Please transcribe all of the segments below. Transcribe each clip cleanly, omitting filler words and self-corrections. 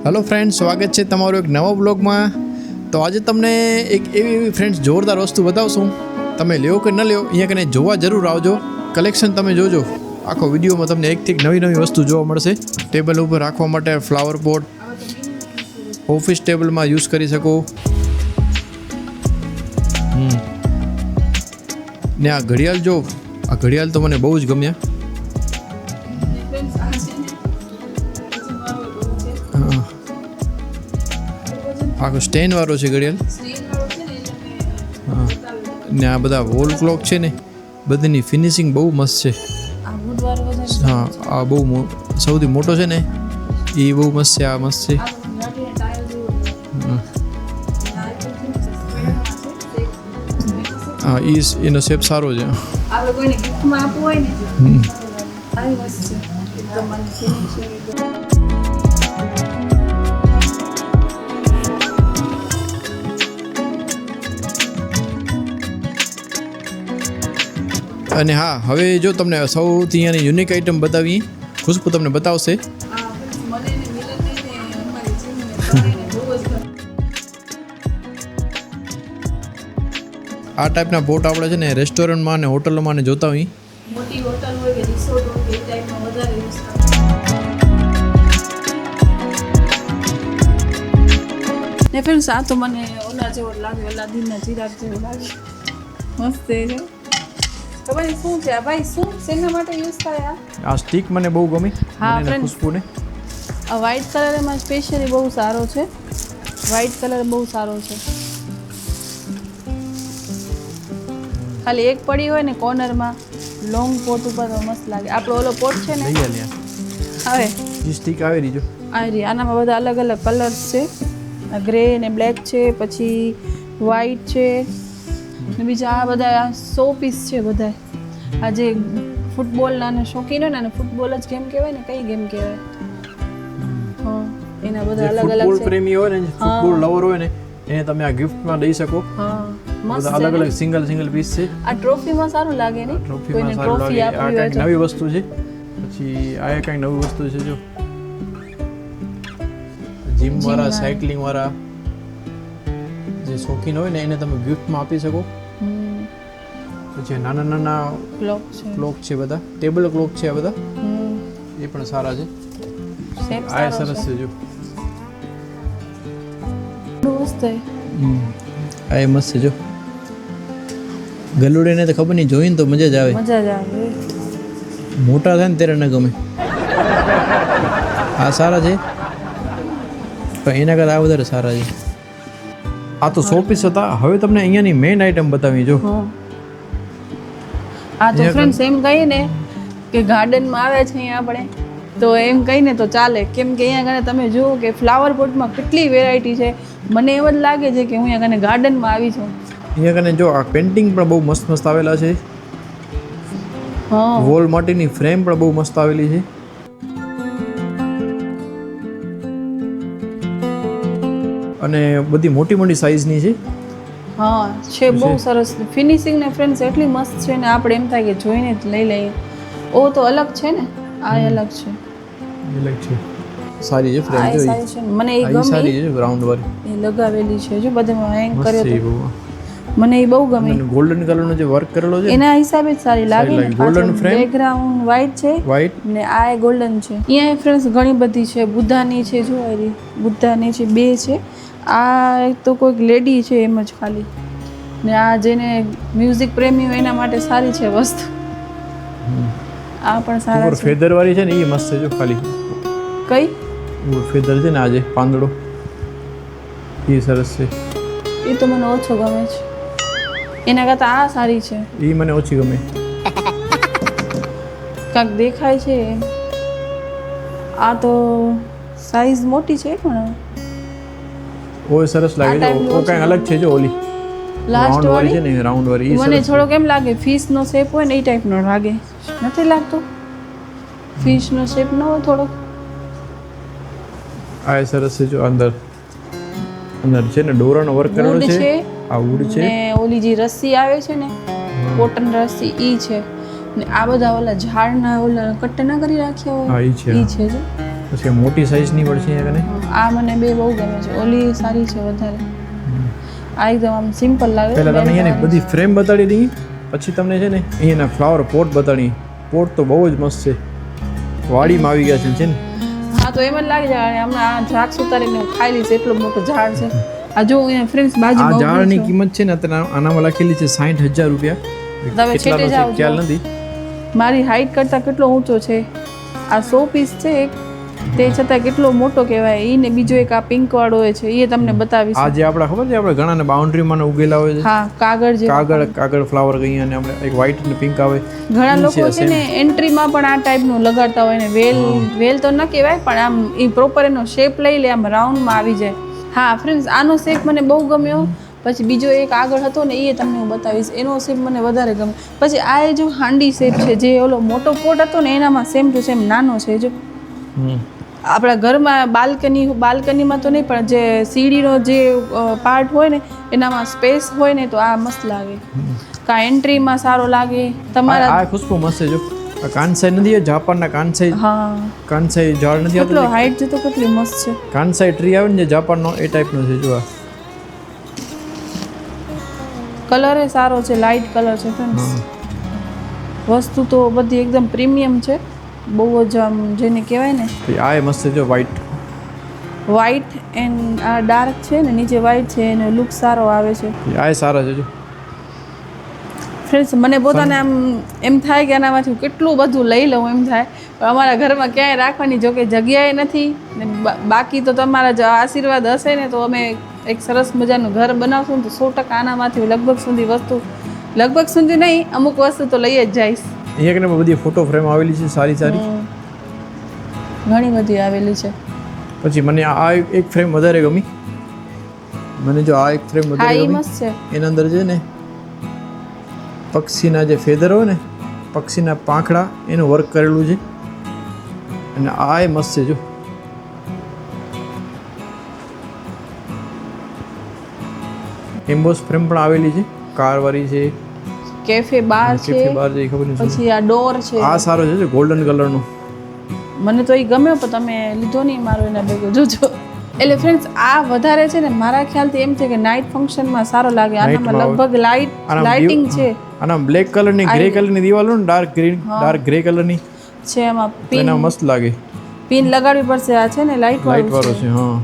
Hello friends, સ્વાગત છે તમારું એક નવા બ્લોગમાં. તો આજે તમને એક એવી ફ્રેન્ડ્સ જોરદાર વસ્તુ બતાવશું. તમે લ્યો કે ન લ્યો, અહીંયા કને જોવા જરૂર આવજો. કલેક્શન તમે જોજો. આખો વિડીયોમાં તમને એકથી એક નવી વસ્તુ જોવા મળશે. ટેબલ ઉપર રાખવા માટે ફ્લાવર પોટ, ઓફિસ ટેબલમાં યુઝ કરી શકો. ને આ ઘડિયાળ જો, આ ઘડિયાળ તો મને બહુ જ ગમ્યા. આખો સ્ટેન વાળો છે ઘડિયાળ. હા, ને આ બધા વોલ ક્લોક છે ને, બધીની ફિનિશિંગ બહુ મસ્ત છે. હા, આ બહુ સૌથી મોટો છે ને, એ બહુ મસ્ત છે. આ મસ્ત છે. હા, એનો શેપ સારો છે. અને હા, હવે જો તમને સૌથી અહીંયાની યુનિક આઈટમ બતાવી, ખુશ્બુ તમને બતાવશે. આ ટાઈપના બોટ આપણે છે ને રેસ્ટોરન્ટમાં અને હોટલમાં ને જોતા હોઈએ. મોટી હોટલ હોય કે રિસોર્ટ હોય કે એ ટાઈપમાં વધારે યુઝ કરે. ને ફ્રેન્ડ્સ, આ તો મને ઓલા જેવો લાગે, અલાદીનના ચિરાગ જેવો લાગે. મસ્ત છે. તો ભાઈ શું છે આ? ભાઈ શું શેના માટે યુઝ થાય આ સ્ટીક? મને બહુ ગમી. હા મને ખુશ્બુને આ વ્હાઈટ કલર એમાં સ્પેશિયલી બહુ સારો છે. વ્હાઈટ કલર બહુ સારો છે. ખાલી એક પડી હોય ને કોર્નરમાં લોંગ પોટ ઉપર તો મસ્ત લાગે. આપણો ઓલો પોટ છે ને, હવે એ સ્ટીક આવી રહી જો. આવી રહી. આનામાં બધા અલગ અલગ કલર્સ છે. ગ્રે ને બ્લેક છે, પછી વ્હાઈટ છે, ને બીજા આ બધા સો પીસ છે. બધા આ જે ફૂટબોલના ને શોખીન હોય ને, ફૂટબોલ જ ગેમ કહેવાય ને, કઈ ગેમ કહેવાય? હા, એના બધા અલગ અલગ ફૂટબોલ પ્રેમી હોય ને, ફૂટબોલ લવર હોય ને, એને તમે આ ગિફ્ટમાં દઈ શકો. હા, મસ્ત અલગ અલગ સિંગલ પીસ છે. આ ટ્રોફીમાં સારું લાગે ને, કોઈને ટ્રોફી આપવી હોય તો. નવી વસ્તુ છે. પછી આ કઈ નવી વસ્તુ છે જો, જીમ વાળા, સાયકલિંગ વાળા જે શોખીન હોય ને, એને તમે ગિફ્ટમાં આપી શકો. પછી નાના ક્લોક છે બધા, ટેબલ ક્લોક છે આ બધા, એ પણ સારા છે. આ સરસ છે જો. આ એ મસ્ત છે જો. ગલુડીને તો ખબર નહીં, જોઈને તો મજા જ આવે. મોટા થાય ને ત્યારે ન ગમે. આ સારા છે, પણ એના કરતાં આ વધારે સારા છે. આ તો 100 પીસ હતા. હવે તમને અહીંયાની મેઇન આઈટમ બતાવી જો. આ તો ફ્રેન્ડ્સ એમ કહીએ ને કે ગાર્ડનમાં આવે છે અહીંયા આપણે, તો એમ કહીને તો ચાલે. કેમ કે અહીંયા આગળ તમે જુઓ કે ફ્લાવર પોટમાં કેટલી વેરાયટી છે. મને એમ જ લાગે છે કે હું અહીંયા આગળ ગાર્ડનમાં આવી છું. અહીંયા કને જો આ પેઇન્ટિંગ પણ બહુ મસ્ત આવેલા છે. હા, વોલ માટેની ફ્રેમ પણ બહુ મસ્ત આવેલી છે. અને બધી મોટી સાઈઝની છે. હા છે, બહુ સરસ ફિનિશિંગ ને ફ્રેન્ડ્સ એટલી મસ્ત છે ને, આપણે એમ થાય કે જોઈને જ લઈ લઈએ. ઓ તો અલગ છે ને, આ અલગ છે. સારી છે ફ્રેમ જો. સારી છે, મને એ ગમી. સારી છે, રાઉન્ડ વાળી એ લગાવેલી છે જો, બધામાં હેંગ કર્યો તો મને એ બહુ ગમી. ગોલ્ડન કલરનો જે વર્ક કરેલો છે એના હિસાબે જ સારી લાગે. ગોલ્ડન ફ્રેમ, બેકગ્રાઉન્ડ વ્હાઈટ છે, વ્હાઈટ ને આ ગોલ્ડન છે. અહીંયા ફ્રેન્ડ્સ ઘણી બધી છે. બુદ્ધાની છે જો, બુદ્ધાની છે, બે છે. આ તો કોઈક લેડી છે એમ જ ખાલી. ને આ જેને મ્યુઝિક પ્રેમી હોય એના માટે સારી છે વસ્તુ. આ પણ સારા છે. ફેદર વાળી છે ને, એ મસ્ત છે જો. ખાલી કઈ ફેદર છે ને, આજે પાંદડો, એ સરસ છે. એ તો મને ઓછો ગમે છે. એના કરતાં આ સારી છે. એ મને ઓછી ગમે. કાંક દેખાય છે. આ તો સાઈઝ મોટી છે પણ ઓય સરસ લાગે છે. ઓ કઈ અલગ છે જો. ઓલી લાસ્ટ વાળી છે ને, રાઉન્ડ વાળી, મને થોડો કેમ લાગે ફિશ નો શેપ હોય ને, એ ટાઈપ નો લાગે. નથી લાગતો ફિશ નો શેપ નો હોય થોડો? આ સરસ છે જો. અંદર છે ને દોરાનો વર્ક કરેલો છે. આ વુડ છે ને ઓલી જે રસ્સી આવે છે ને, કોટન રસ્સી, ઈ છે. ને આ બધા ઓલા ઝાડના ઓલા કટ ના કરી રાખ્યા હોય, ઈ છે જો. પછી મોટી સાઇઝની પડશે અહીંયા કને. આ મને બે બહુ ગમે છે, ઓલી સારી છે વધારે. આ એકદમ આમ સિમ્પલ લાગે. પહેલાં તમને અહીંયા બધી ફ્રેમ બતાડી દઈએ, પછી તમને છે ને અહીંયાના ફ્લાવર પોટ બતાડી. પોટ તો બહુ જ મસ્ત છે, વાડીમાં આવી ગયા છે ને. હા તો એમ જ લાગે છે હમણાં આ દ્રાક્ષ ઉતારીને હું ખાઈ લઈશ, એટલો મોટો ઝાડ છે. આ જો અહીંયા ફ્રેન્ડ્સ આ બાજુમાં ઝાડની કિંમત છે ને અત્યારે આનામાં લખેલી છે 60,000 રૂપિયા. તમે છેટે જાઓ છો. ખ્યાલ નથી. મારી હાઈટ કરતાં કેટલો ઊંચો છે. આ 100 પીસ છે એક, તે છતાં કેટલો મોટો કહેવાય. ઈ ને બીજો એક આ પિંક વાળો હોય છે, એ તમને બતાવીશ. આ જે આપણા ખબર છે આપણે ઘણાને બાઉન્ડ્રીમાં ઉગેલા હોય છે. હા કાગળ જે કાગળ ફ્લાવર કહીએ, અને આપણે એક વ્હાઈટ અને પિંક આવે. ઘણા લોકો છે ને એન્ટ્રીમાં પણ આ ટાઈપનું લગાડતા હોય ને. વેલ તો ન કહેવાય, પણ આમ એ પ્રોપર એનો શેપ લઈ લે, આમ રાઉન્ડમાં આવી જાય. હા ફ્રેન્ડ્સ, આનો શેપ મને બહુ ગમ્યો. પછી બીજો એક આગળ હતો ને, એ તમને હું બતાવીશ, એનો શેપ મને વધારે ગમે. પછી આ એ જો હાંડી શેપ છે, જે ઓલો મોટો પોટ હતો ને એનામાં સેમ ટુ સેમ નાનો છે. જો આપણા ઘરમાં બાલ્કનીમાં તો નહીં, પણ જે સીડીનો જે પાર્ટ હોય ને એનામાં સ્પેસ હોય ને, તો આ મસ્ત લાગે. કા એન્ટ્રીમાં સારો લાગે તમારા. આ ખુશ્બુ મસ્ત છે. જો આ કાનસાઈ નથી, જાપાનના કાનસાઈ. હા કાનસાઈ ઝાડ નથી આવતું, કેટલો હાઈટ છે તો કેટલી મસ્ત છે. કાનસાઈ ટ્રી આવે ને જે જાપાનનો, એ ટાઈપનો છે. જો આ કલર એ સારો છે, લાઇટ કલર છે ફ્રેન્ડ્સ. વસ્તુ તો બધી એકદમ પ્રીમિયમ છે, બહુ જ આમ જેને કહેવાય ને. આ એ મસ્ત છે. જો વ્હાઈટ એન્ડ આ ડાર્ક છે ને, નીચે વ્હાઈટ છે, એનો લુક સારો આવે છે. આ એ સારા છે. જો ફ્રેન્ડ્સ, મને પોતાને આમ એમ થાય કે આનામાંથી હું કેટલું બધું લઈ લઉં એમ થાય, પણ અમારા ઘરમાં ક્યાંય રાખવાની જોકે જગ્યાએ નથી ને. બાકી તો તમારા જ આશીર્વાદ હશે ને, તો અમે એક સરસ મજાનું ઘર બનાવશું ને, તો 100% આનામાંથી લગભગ સુધી નહીં, અમુક વસ્તુ તો લઈ જ જઈશ. અહીંયા કને બધી ફોટો ફ્રેમ આવેલી છે, સારી ઘણી બધી આવેલી છે. પછી મને આ એક ફ્રેમ વધારે ગમી. મને જો આ એક ફ્રેમ વધારે ગમી. મસ્ત છે. એના અંદર છે ને પક્ષીના જે ફેદર હોય ને, પક્ષીના પાંખડા, એનું વર્ક કરેલું છે. અને આ એ મસ્ત છે. જો એમ્બોસ ફ્રેમ પણ આવેલી છે, કારવાળી છે. કેફે બાર છે, ખબર નહીં. પછી આ ડોર છે. આ સારો છે, ગોલ્ડન કલરનો. મને તો એ ગમ્યો, પણ તમે લીધો નહીં મારો એના ભેગો. જોજો. એટલે ફ્રેન્ડ્સ, આ વધારે છે ને મારા ખ્યાલથી એમ છે કે નાઇટ ફંક્શનમાં સારો લાગે. આનામાં લગભગ લાઇટિંગ છે. આના બ્લેક કલરની, ગ્રે કલરની દિવાલ હોય ને, ડાર્ક ગ્રે કલરની છે. એમાં પિન મસ્ત લાગે. પિન લગાડવી પડશે. આ છે ને લાઇટ વાળો છે. હા,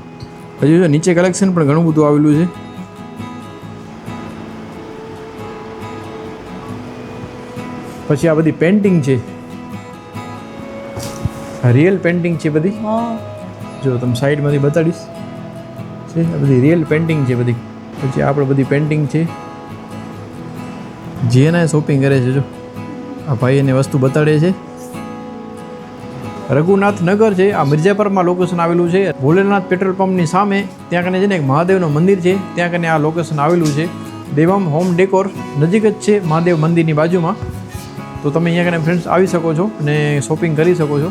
હજુ નીચે કલેક્શન પણ ઘણું બધું આવેલું છે. પછી આ બધી પેઇન્ટિંગ છે, રિયલ પેઇન્ટિંગ છે બધી. જો તમે સાઈડમાંથી બતાડીશ, છે આ બધી રિયલ પેઇન્ટિંગ છે બધી. પછી આપણે બધી પેઇન્ટિંગ છે, જેના શોપિંગ કરે છે. જો આ ભાઈ એને વસ્તુ બતાડે છે. રઘુનાથ નગર છે, આ મિર્જાપરમાં લોકેશન આવેલું છે. ભોલેનાથ પેટ્રોલ પંપની સામે ત્યાં કને છે ને એક મહાદેવનું મંદિર છે, ત્યાં કને આ લોકેશન આવેલું છે. દેવમ હોમ ડેકોર નજીક જ છે મહાદેવ મંદિરની બાજુમાં. તો તમે અહીંયા કને ફ્રેન્ડ્સ આવી શકો છો અને શોપિંગ કરી શકો છો.